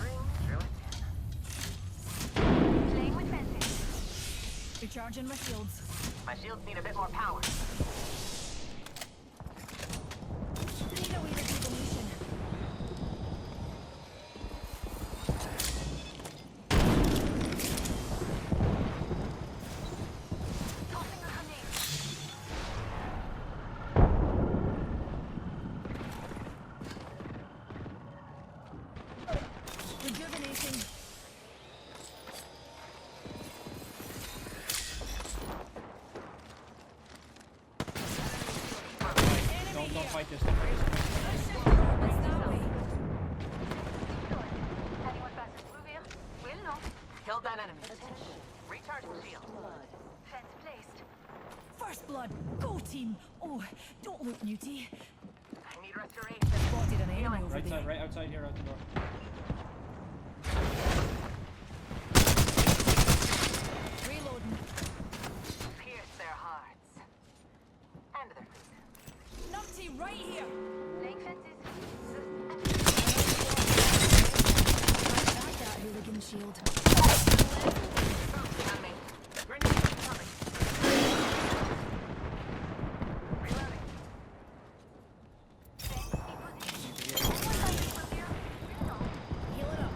ring through it. Playing with fences. Recharging my shields. My shields need a bit more power. Need a wee rejuvenation. Tossing a grenade. Rejuvenating. Don't fight this. Don't fight this. It's that way. Anyone passes through here? Will know. Killed that enemy. Recharging shield. Fence placed. First blood. Go team. Oh, don't look newty. I need restoration. Spotted an enemy over Right there. side, right outside here, out the door. Reloading. Pierce their hearts. And their feet. Numpty right here. Laying fences. Back that hooligan shield. Focusing on me. Grenade incoming. Reloading. Fence in position. Here. Anyone passes through here? Will know. Heal it up.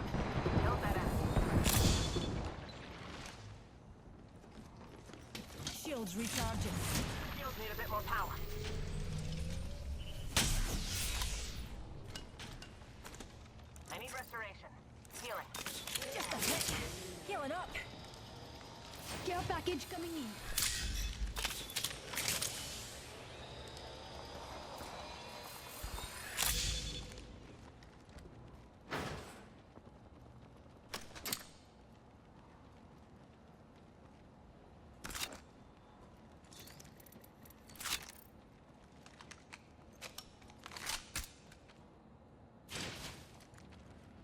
Killed that enemy. Shields recharging. Shields need a bit more power. I need restoration. Healing. Just a hit. Healing up. Care package coming in.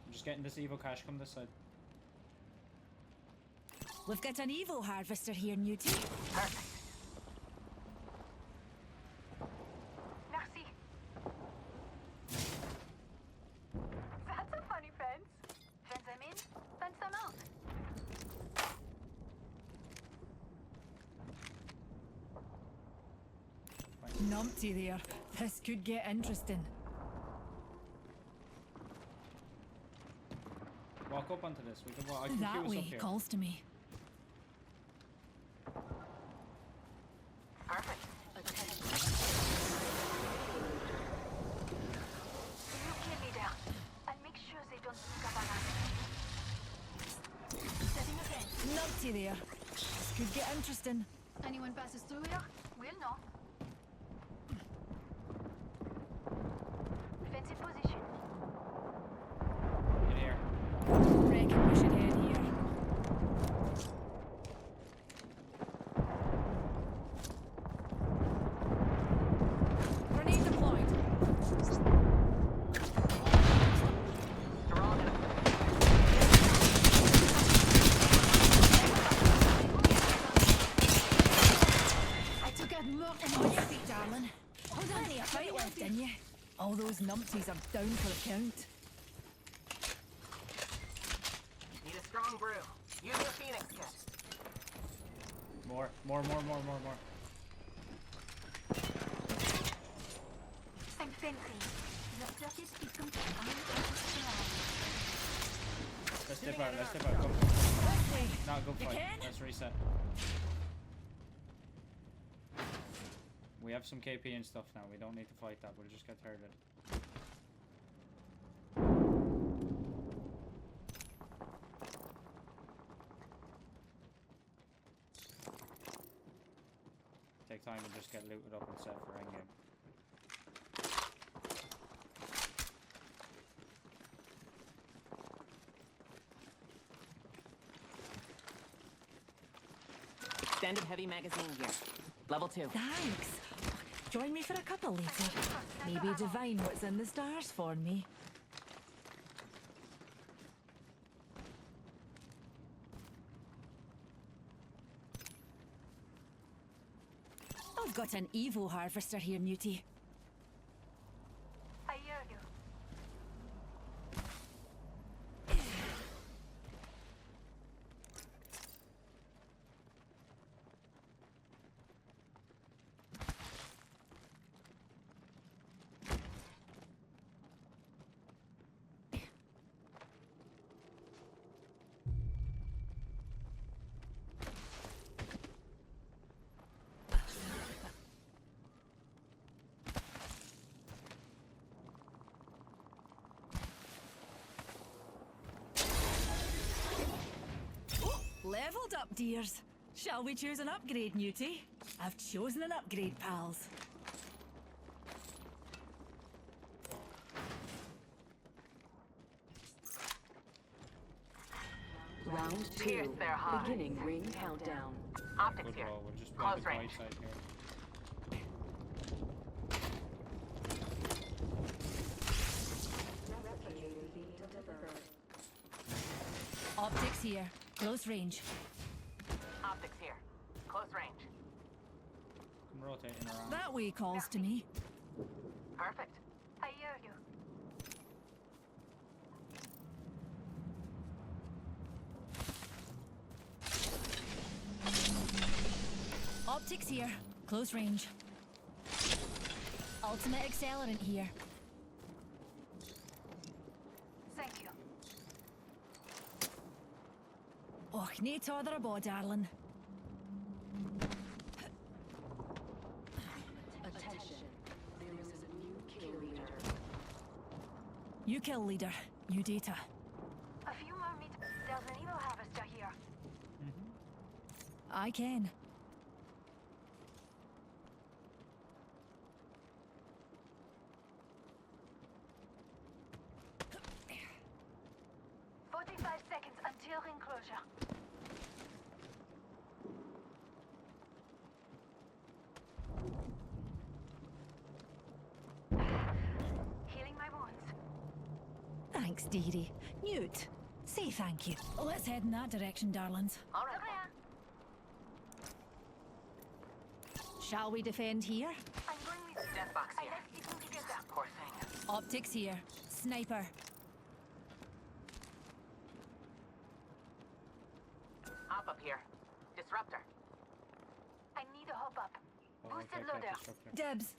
I'm just getting this Evo cash. Come this side. We've got an Evo harvester here, Newty. Perfect. Merci. That's a funny fence. Fence them in, fence them out. Numpty there. This could get interesting. Walk up onto this. We can walk. I can That queue us way up here. calls to me. Perfect. You kill me down. I'll make sure they don't sneak up on us. Setting a fence. Numpty there. This could get interesting. Anyone passes through here? Will know. Fence in position. In here. Reckon we should head here. Grenade deployed. They're all gonna. I took out more and On your feet, darling. Plenty of fight left in you. All those numpties are down for the count. Need a strong brew. Use your Phoenix kit. More. I'm fencing. The surface is complete. Let's dip out. Let's dip out. Come. This way. Not a good You fight. can? Let's reset. We have some KP and stuff now. We don't need to fight that. We'll just get tired of it. Take time and just get looted up and set for endgame. Extended heavy magazine here. Level 2. Thanks. Join me for a couple later. Maybe divine what's in the stars for me. I've got an Evo harvester here, Newty. I hear you. Leveled up, dears. Shall we choose an upgrade, Newty? I've chosen an upgrade, pals. Round two. Pierce their heart. Beginning ring countdown. Optics Good here. roll. We're just Close playing the range. right side here. Optics here. Close range. Optics here. Close range. I'm rotating around. That way calls to me. Perfect. I hear you. Optics here. Close range. Ultimate accelerant here. Thank you. Och, nae tother abo, darling. Attention. There is a new kill leader. You kill leader. You data. A few more meters. There's an evil harvester here. I can. Seconds until ring closure. Healing my wounds. Thanks, dearie. Newt, say thank you. Let's head in that direction, darlings. All right. Shall we defend here? I'm going with you. Death box I here. like sticking together. Poor thing. Optics here. Sniper. Hop up here. Disruptor. I need a hop up. Oh, Boosted okay, okay, loader. disruptor. Dibs.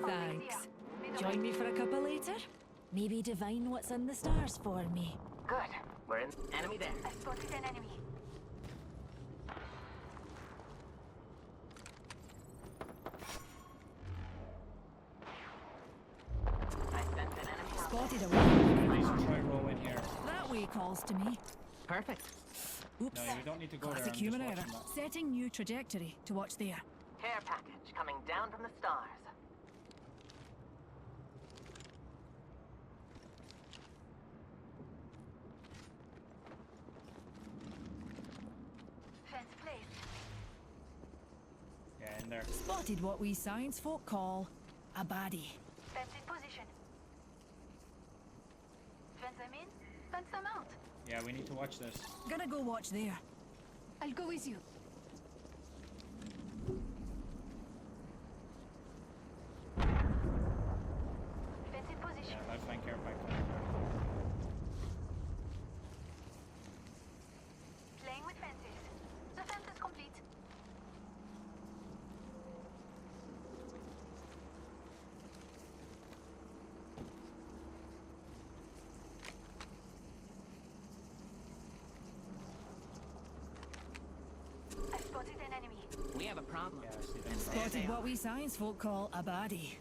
Thanks. Join me for a cuppa later? Maybe divine what's in the stars for me. Good. We're in. Enemy there. I spotted an enemy. I sent an enemy. Spotted a one. Please try roll in here. That way calls to me. Perfect. Oops. No, you don't need to go there. I'm Classic just human watching error. that. Setting new trajectory to watch there. Care package coming down from the stars. Fence placed. Yeah, in there. Spotted what we science folk call a baddie. Fence in position. Fence them in. Fence them out. Yeah, we need to watch this. Gonna go watch there. I'll go with you. Fence in position. Yeah, lifeline care pack. Playing with fences. The fence is complete. I spotted an enemy. We have a problem. Yeah, I see them. Spotted what we science folk call a baddie.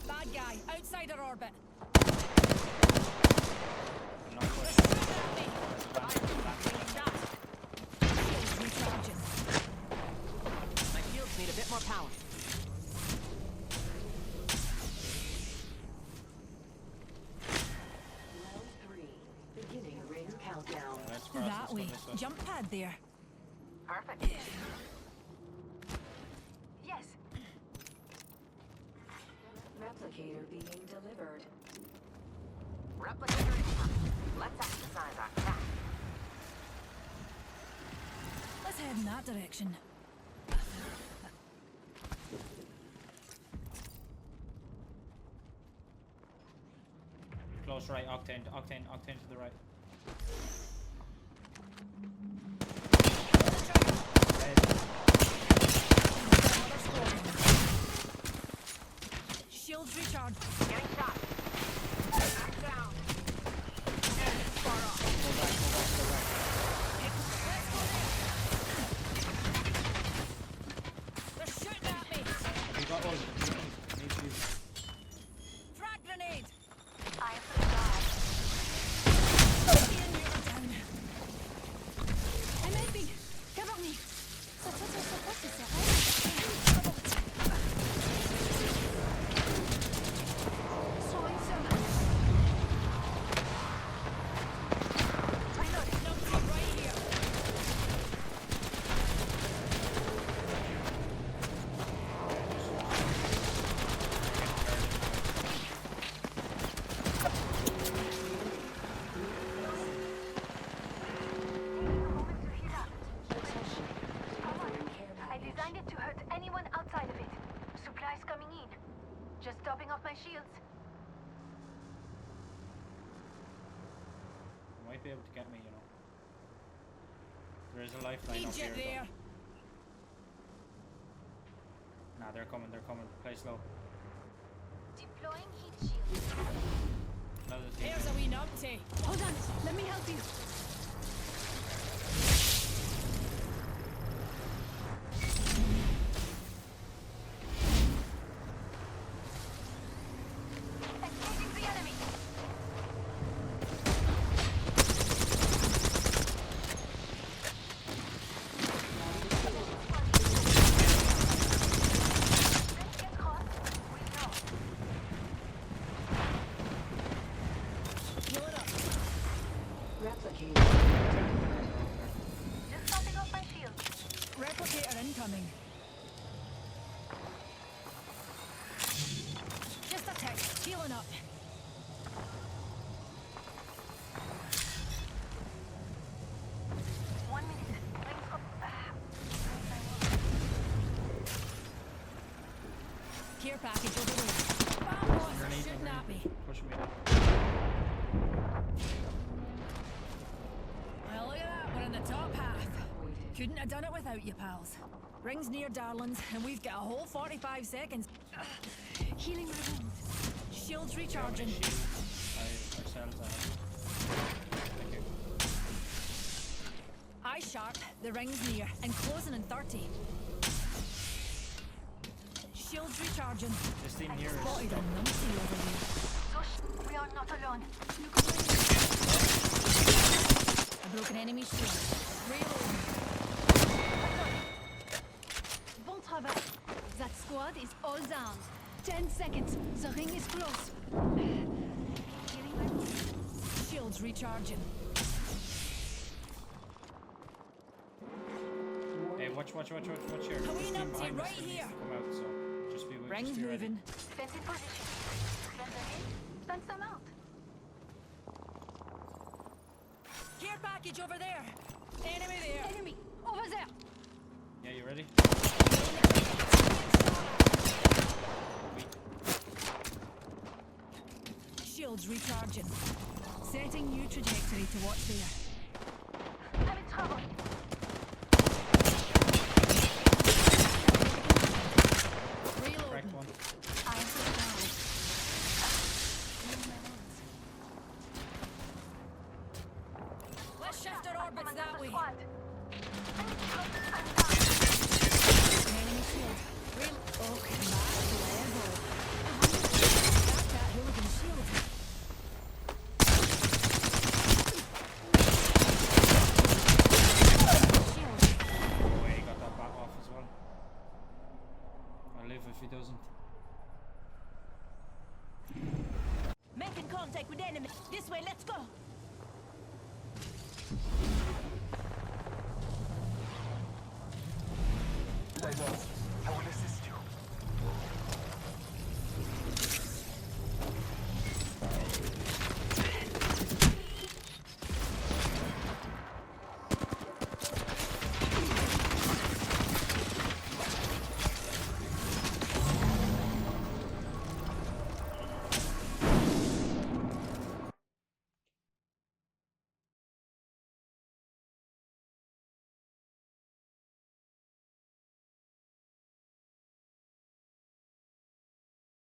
Bad guy, outside our orbit. I'm not pushing. Shields recharging. My shields need a bit more power. Round three. Beginning ring countdown. Yeah, that's for us, That that's way. for this one. Jump pad there. Perfect. Yes. Replicator being delivered. Replicator incoming. Let's exercise our craft. Let's head in that direction. Close right, Octane, Octane, Octane to the right. Shields recharged. Getting shot. Back down. Enemy far might be able to get me, you know. There is a lifeline up here. Egypt there. Nah, they're coming, Play slow. Deploying heat shield. Another team. There's a wee numpty. Hold on, let me help you. Engaging the enemy. Get caught. We know. Heal it up. Replicator. Just topping off my shield. Replicator incoming. Just a tick. Healing up. One minute. Rings up. Care package over there. Vamos, Underneath, shooting at me. Push me down. Well, look at that. We're in the top half. Couldn't have done it without you, pals. Rings near, darlings, and we've got a whole 45 seconds. Healing my wounds. Shields How many recharging. shields ourselves have? Thank you. Eye sharp, the ring's near, and closing in 30. Shields recharging. This team here is Spotted a numpty over there. So we are not alone. A broken enemy shield. Reloading. Bon travail. That squad is all down. 10 seconds. The ring is close. Healing my wounds. Shields recharging. Hey, watch here. A wee This team numpty behind us right needs to here. come out, so just be Rings ready. moving. Defense in position. Defend in. Send some out. Care package over there. Enemy there. Enemy. Over there. Yeah, you ready? Shields recharging. Setting new trajectory to watch there. I'm in trouble. Reloading. Cracked one. I am so down. Healing my wounds. Let's shift our orbits that way. Squad. I'm down. An enemy shield. Okay, max level. Got that hooligan shield. Shield. Oh, he got that back off as well. I'll live if he doesn't. Making contact with enemy. This way, let's go.